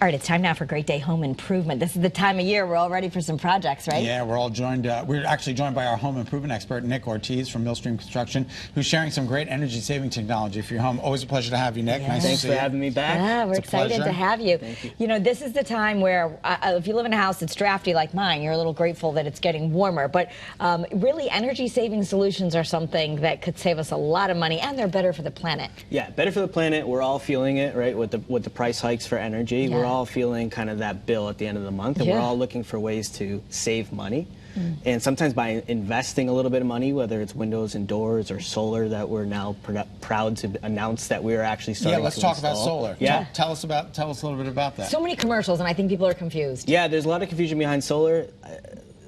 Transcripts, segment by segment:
All right, it's time now for Great Day Home Improvement. This is the time of year we're all ready for some projects, right? Yeah, we're all joined. We're actually joined by our home improvement expert, Nick Ortiz from Millstream Construction, who's sharing some great energy-saving technology for your home. Always a pleasure to have you, Nick. Yes. Nice to Thanks see for you. having me back. Yeah, we're excited to have you. Thank you. You know, this is the time where if you live in a house that's drafty like mine, you're a little grateful that it's getting warmer. But really, energy-saving solutions are something that could save us a lot of money, and they're better for the planet. Yeah, better for the planet. We're all feeling it, right? With the price hikes for energy, Yeah. we're all feeling kind of that bill at the end of the month, and Yeah. we're all looking for ways to save money. And sometimes by investing a little bit of money, whether it's windows and doors or solar, that we're now proud to announce that we are actually starting. Yeah, let's to talk install. about solar. Yeah. Tell us a little bit about that. So many commercials, and I think people are confused. Yeah, there's a lot of confusion behind solar.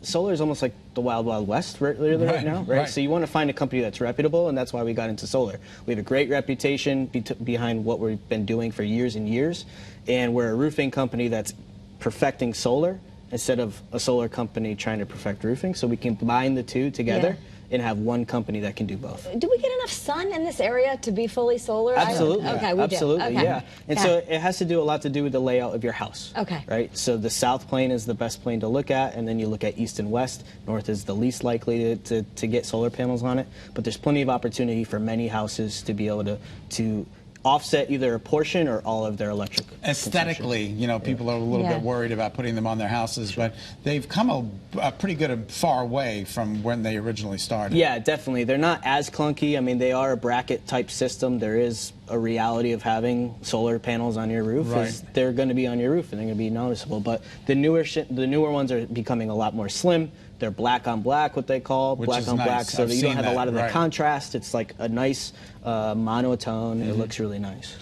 Solar is almost like the wild, wild west right now, right? Right. So you want to find a company that's reputable, and that's why we got into solar. We have a great reputation behind what we've been doing for years and years, and we're a roofing company that's perfecting solar instead of a solar company trying to perfect roofing. So we can combine the two together and have one company that can do both. Do we get enough sun in this area to be fully solar? Absolutely. Okay, we Absolutely, do. Okay. yeah. And so it has a lot to do with the layout of your house. Okay. Right? So the south plane is the best plane to look at, and then you look at east and west. North is the least likely to get solar panels on it. But there's plenty of opportunity for many houses to be able to offset either a portion or all of their electric Aesthetically, you know, people are a little bit worried about putting them on their houses, but they've come a pretty good far way from when they originally started. Yeah, definitely. They're not as clunky. I mean, they are a bracket type system. There is a reality of having solar panels on your roof. Right. Is they're going to be on your roof and they're going to be noticeable. But the newer ones are becoming a lot more slim. They're black on black, what they call black on black, so that you don't have a lot of the contrast. It's like a nice monotone. It looks really nice.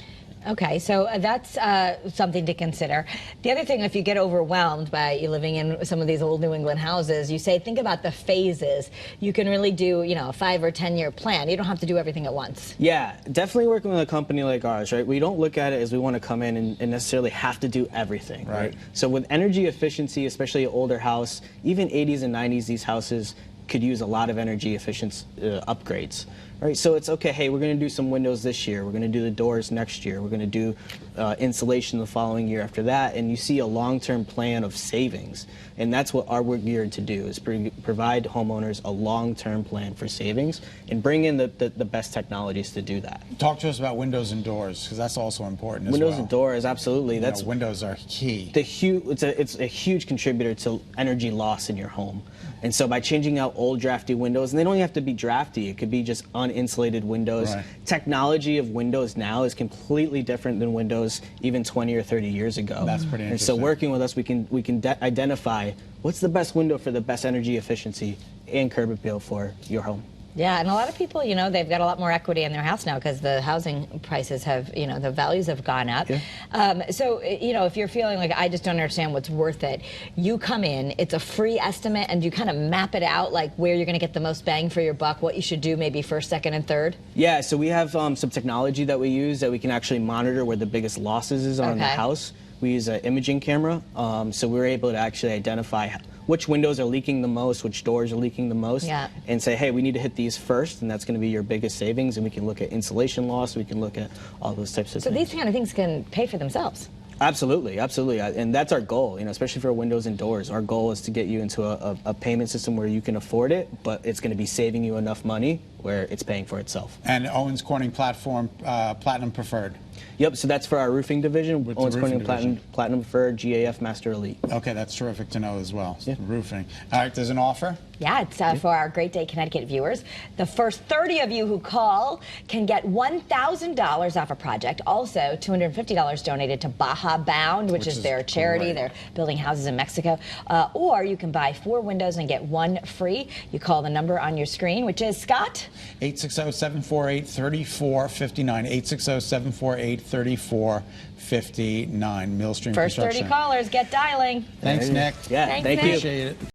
Okay, so that's something to consider. The other thing, if you get overwhelmed by you living in some of these old New England houses, you say, think about the phases. You can really do, you know, a 5 or 10 year plan. You don't have to do everything at once. Yeah, definitely working with a company like ours, right? We don't look at it as we want to come in and necessarily have to do everything, right? So with energy efficiency, especially an older house, even 80s and 90s, these houses could use a lot of energy efficient upgrades. Right, so it's okay, hey, we're going to do some windows this year, we're going to do the doors next year, we're going to do insulation the following year after that, and you see a long-term plan of savings. And that's what we're geared to do, is provide homeowners a long-term plan for savings and bring in the best technologies to do that. Talk to us about windows and doors, because that's also important as well. Windows and doors, absolutely. That's windows are key. It's a huge contributor to energy loss in your home. And so by changing out old drafty windows, and they don't have to be drafty, it could be just uninsulated windows. Right. Technology of windows now is completely different than windows even 20 or 30 years ago. That's pretty interesting. And so working with us, we can identify what's the best window for the best energy efficiency and curb appeal for your home. Yeah, and a lot of people, you know, they've got a lot more equity in their house now because the housing prices have, you know, the values have gone up. Yeah. So, you know, if you're feeling like I just don't understand what's worth it, you come in, it's a free estimate, and you kind of map it out, like where you're going to get the most bang for your buck, what you should do maybe first, second, and third? Yeah, so we have some technology that we use that we can actually monitor where the biggest losses is on the house. We use an imaging camera, so we're able to actually identify which windows are leaking the most, which doors are leaking the most, and say, hey, we need to hit these first, and that's going to be your biggest savings, and we can look at insulation loss, we can look at all those types of things. So these kind of things can pay for themselves. Absolutely, absolutely, and that's our goal, you know, especially for windows and doors. Our goal is to get you into a payment system where you can afford it, but it's going to be saving you enough money where it's paying for itself. And Owens Corning platform, Platinum Preferred. Yep, so that's for our roofing division. With Owens Corning division. Platinum Preferred, GAF Master Elite. Okay, that's terrific to know as well. Yeah. Roofing. All right, there's an offer? Yeah, it's for our Great Day Connecticut viewers. The first 30 of you who call can get $1,000 off a project. Also, $250 donated to Baja Bound, which is their charity. They're building houses in Mexico. Or you can buy 4 windows and get 1 free. You call the number on your screen, which is, Scott? 860-748-3459. 860-748-3459. Millstream First Construction. 30 callers, get dialing. Thanks, Nick. Yeah, Thanks, thank Nick. you. Appreciate it.